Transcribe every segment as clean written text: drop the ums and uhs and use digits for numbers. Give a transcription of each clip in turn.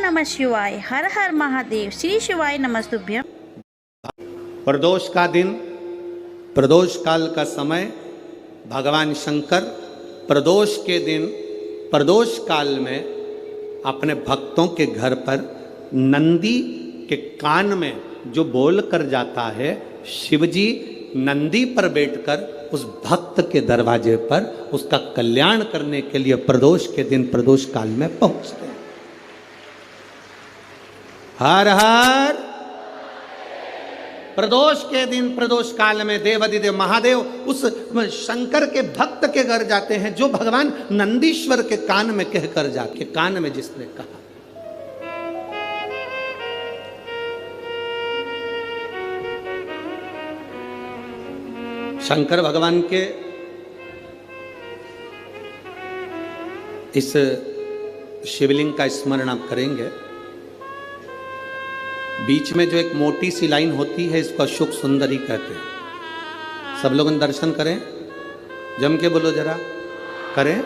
नमः शिवाय। हर हर महादेव। श्री शिवाय नमस्तुभ्यम। प्रदोष का दिन, प्रदोष काल का समय, भगवान शंकर प्रदोष के दिन प्रदोष काल में अपने भक्तों के घर पर नंदी के कान में जो बोल कर जाता है, शिवजी नंदी पर बैठकर उस भक्त के दरवाजे पर उसका कल्याण करने के लिए प्रदोष के दिन प्रदोष काल में पहुंचते हैं। हर हर। प्रदोष के दिन प्रदोष काल में देवाधिदेव महादेव उस शंकर के भक्त के घर जाते हैं, जो भगवान नंदीश्वर के कान में कहकर जाके, कान में जिसने कहा। शंकर भगवान के इस शिवलिंग का स्मरण आप करेंगे। बीच में जो एक मोटी सी लाइन होती है, इसको अशोक सुंदरी कहते हैं। सब लोग दर्शन करें, जम के बोलो जरा, करें।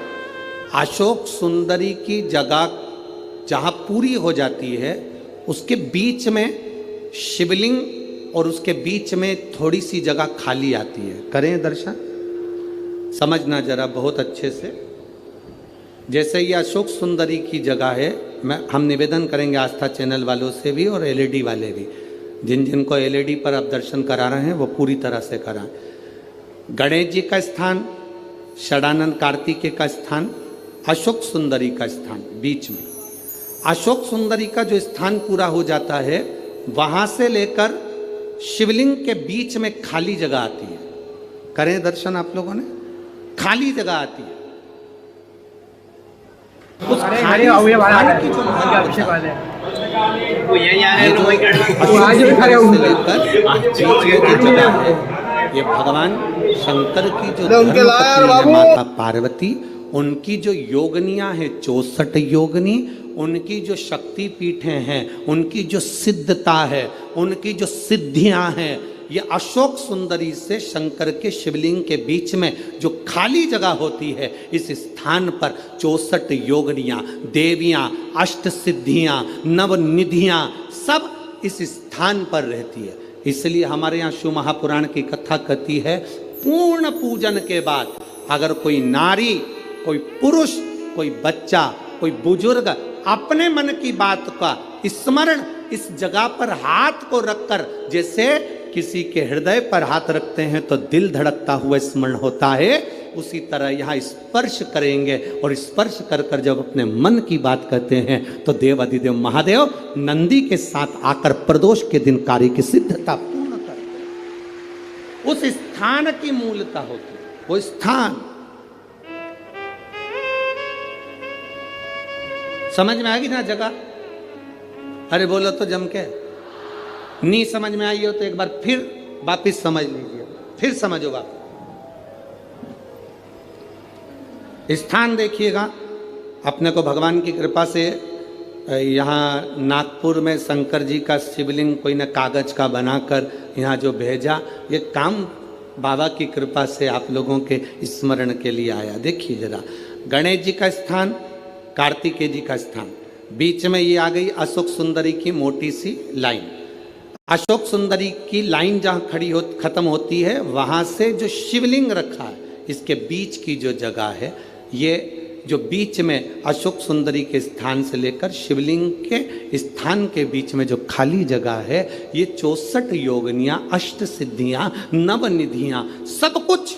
अशोक सुंदरी की जगह जहां पूरी हो जाती है, उसके बीच में शिवलिंग और उसके बीच में थोड़ी सी जगह खाली आती है। करें दर्शन, समझना जरा बहुत अच्छे से। जैसे ये अशोक सुंदरी की जगह है, हम निवेदन करेंगे आस्था चैनल वालों से भी और एलईडी वाले भी, जिन जिनको एलईडी पर आप दर्शन करा रहे हैं वो पूरी तरह से कराएं। गणेश जी का स्थान, षडानंद कार्तिकेय का स्थान, अशोक सुंदरी का स्थान बीच में। अशोक सुंदरी का जो स्थान पूरा हो जाता है, वहां से लेकर शिवलिंग के बीच में खाली जगह आती है। करें दर्शन आप लोगों ने, खाली जगह आती है। उस खाली की जो जगह है, ये भगवान शंकर की जो धर्मपत्नी माता पार्वती, उनकी जो योगनियां हैं 64 योगनी, उनकी जो शक्ति पीठें हैं, उनकी जो सिद्धता है, उनकी जो सिद्धियां हैं, ये अशोक सुंदरी से शंकर के शिवलिंग के बीच में जो खाली जगह होती है, इस स्थान पर 64 योगनियां, देवियां, अष्ट सिद्धियां, नवनिधियां सब इस स्थान पर रहती है। इसलिए हमारे यहाँ शिव महापुराण की कथा कहती है, पूर्ण पूजन के बाद अगर कोई नारी, कोई पुरुष, कोई बच्चा, कोई बुजुर्ग अपने मन की बात का स्मरण इस जगह पर हाथ को रखकर, जैसे किसी के हृदय पर हाथ रखते हैं तो दिल धड़कता हुआ स्मरण होता है, उसी तरह यहाँ स्पर्श करेंगे और स्पर्श कर कर जब अपने मन की बात कहते हैं तो देवाधिदेव महादेव नंदी के साथ आकर प्रदोष के दिन कार्य की सिद्धता पूर्ण करते हैं। उस स्थान की मूलता होती है, वो स्थान। समझ में आएगी ना जगह? अरे बोलो तो जम के। नहीं समझ में आई हो तो एक बार फिर वापिस समझ लीजिए, फिर समझो वापिस। स्थान देखिएगा। अपने को भगवान की कृपा से यहाँ नागपुर में शंकर जी का शिवलिंग कोई ने कागज का बनाकर यहाँ जो भेजा, ये काम बाबा की कृपा से आप लोगों के स्मरण के लिए आया। देखिए जरा, गणेश जी का स्थान, कार्तिकेय जी का स्थान, बीच में ये आ गई अशोक सुंदरी की मोटी सी लाइन। अशोक सुंदरी की लाइन जहाँ खत्म होती है, वहाँ से जो शिवलिंग रखा है, इसके बीच की जो जगह है, ये जो बीच में अशोक सुंदरी के स्थान से लेकर शिवलिंग के स्थान के बीच में जो खाली जगह है, ये 64 योगनियाँ, अष्ट सिद्धियाँ, नवनिधियाँ, सब कुछ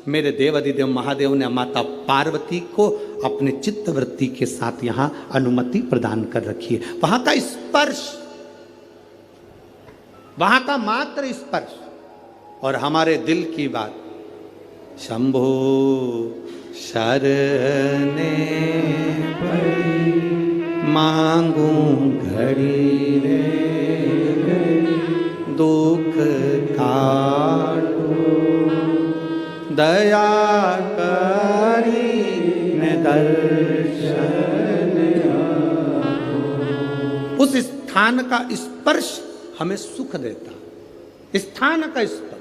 मेरे देवाधिदेव महादेव ने माता पार्वती को अपने चित्तवृत्ति के साथ यहाँ अनुमति प्रदान कर रखी है। वहां का स्पर्श, वहां का मात्र स्पर्श और हमारे दिल की बात। शंभो शरणे पड़ी मांगू घड़ी रे, दुख काटो दया करी ने दर्शन। उस स्थान का स्पर्श हमें सुख देता, स्थान का स्पर्श।